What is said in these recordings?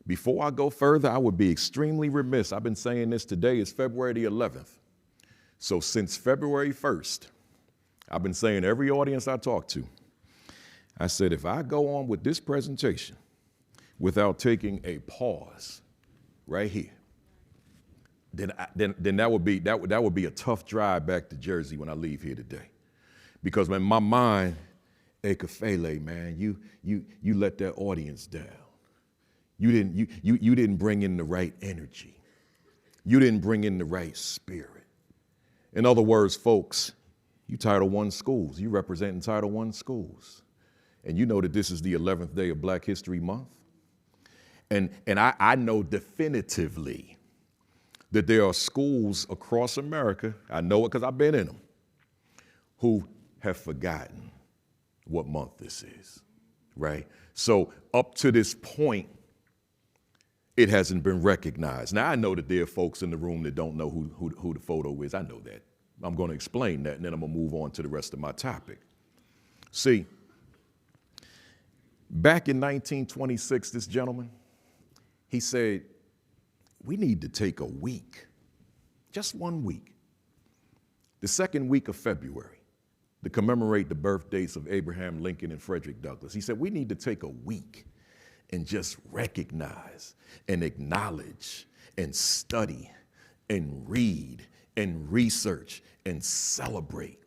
before I go further, I would be extremely remiss. I've been saying this today is February the 11th. So since February 1st, I've been saying every audience I talk to, I said, if I go on with this presentation without taking a pause right here, then that would be a tough drive back to Jersey when I leave here today. Because in my mind, hey, Kafele, man, you let that audience down. You didn't bring in the right energy. You didn't bring in the right spirit. In other words, folks, you Title I schools, you representing Title I schools. And you know that this is the 11th day of Black History Month. And I know definitively that there are schools across America, I know it because I've been in them, who have forgotten what month this is, right? So up to this point, it hasn't been recognized. Now, I know that there are folks in the room that don't know who the photo is. I know that. I'm going to explain that, and then I'm going to move on to the rest of my topic. See, back in 1926, this gentleman, he said, we need to take a week, just 1 week, the second week of February, to commemorate the birthdays of Abraham Lincoln and Frederick Douglass. He said, we need to take a week and just recognize and acknowledge and study and read and research and celebrate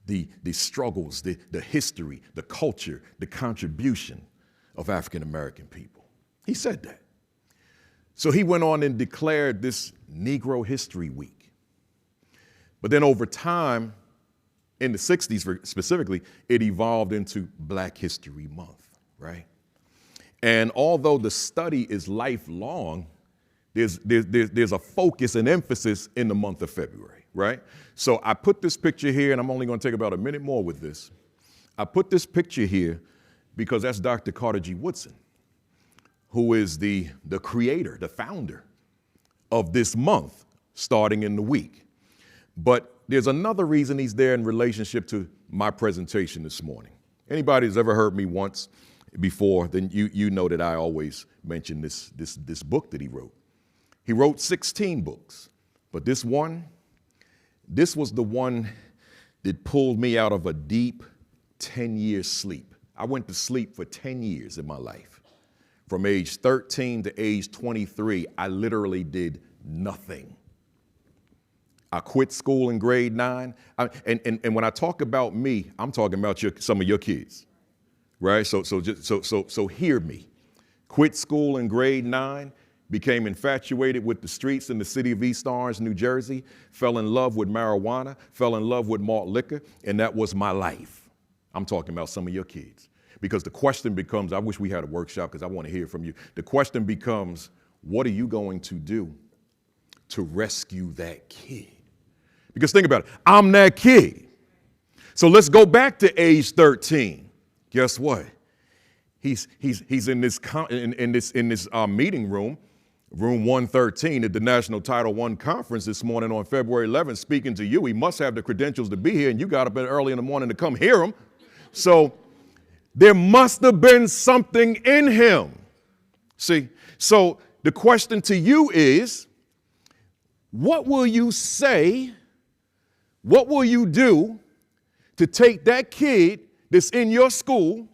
the struggles, the history, the culture, the contribution of African American people. He said that. So he went on and declared this Negro History Week. But then over time, in the 60s specifically, it evolved into Black History Month, right? And although the study is lifelong, there's a focus and emphasis in the month of February, right? So I put this picture here, and I'm only going to take about a minute more with this. I put this picture here because that's Dr. Carter G. Woodson, who is the creator, the founder of this month, starting in the week. But there's another reason he's there in relationship to my presentation this morning. Anybody who's ever heard me once before, then you know that I always mention this book that he wrote. He wrote 16 books, but this was the one that pulled me out of a deep 10-year sleep. I went to sleep for 10 years in my life. From age 13 to age 23, I literally did nothing. I quit school in grade 9. And when I talk about me, I'm talking about some of your kids, right? So hear me. Quit school in grade 9, became infatuated with the streets in the city of East Orange, New Jersey, fell in love with marijuana, fell in love with malt liquor, and that was my life. I'm talking about some of your kids. Because the question becomes, I wish we had a workshop because I want to hear from you. The question becomes, what are you going to do to rescue that kid? Because think about it, I'm that kid. So let's go back to age 13. Guess what? He's in this meeting room, room 113 at the National Title I Conference this morning on February 11th, speaking to you. He must have the credentials to be here, and you got up early in the morning to come hear him. So there must have been something in him. See, so the question to you is, what will you say? What will you do to take that kid that's in your school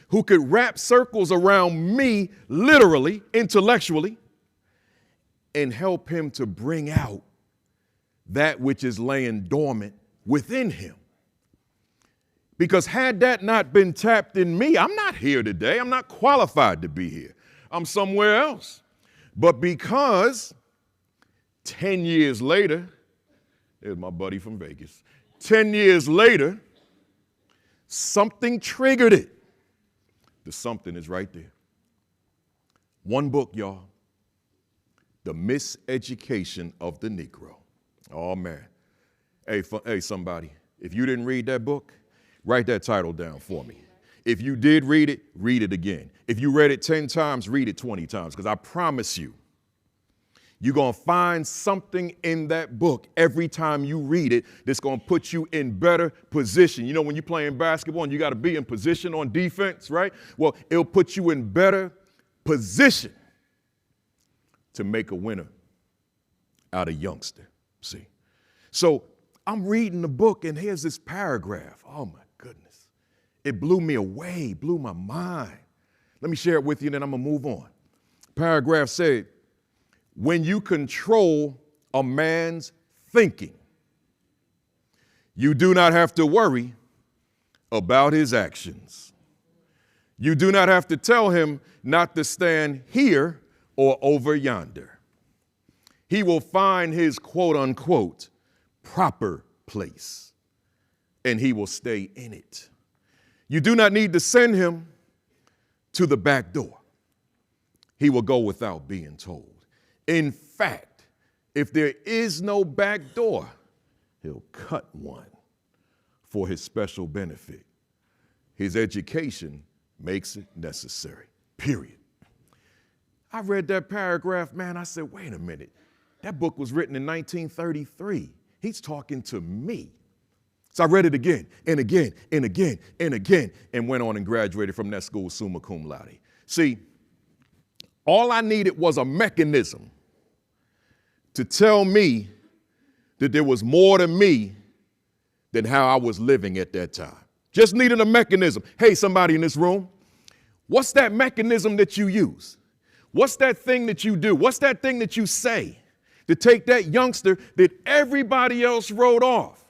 who could wrap circles around me, literally, intellectually, and help him to bring out that which is laying dormant within him? Because had that not been tapped in me, I'm not here today. I'm not qualified to be here. I'm somewhere else. But because 10 years later, there's my buddy from Vegas, 10 years later, something triggered it. The something is right there. One book, y'all. The Miseducation of the Negro. Oh, man. Hey, somebody, if you didn't read that book, write that title down for me. If you did read it again. If you read it 10 times, read it 20 times, because I promise you, you're going to find something in that book every time you read it that's going to put you in better position. You know, when you're playing basketball and you got to be in position on defense, right? Well, it'll put you in better position to make a winner out of youngster, see. So I'm reading the book and here's this paragraph. Oh my goodness. It blew me away, blew my mind. Let me share it with you and then I'm gonna move on. Paragraph said, when you control a man's thinking, you do not have to worry about his actions. You do not have to tell him not to stand here or over yonder. He will find his quote unquote proper place and he will stay in it. You do not need to send him to the back door. He will go without being told. In fact, if there is no back door, he'll cut one for his special benefit. His education makes it necessary, period. I read that paragraph, man, I said, wait a minute. That book was written in 1933. He's talking to me. So I read it again and again and again and again and went on and graduated from that school summa cum laude. See, all I needed was a mechanism to tell me that there was more to me than how I was living at that time. Just needed a mechanism. Hey, somebody in this room, what's that mechanism that you use? What's that thing that you do? What's that thing that you say to take that youngster that everybody else wrote off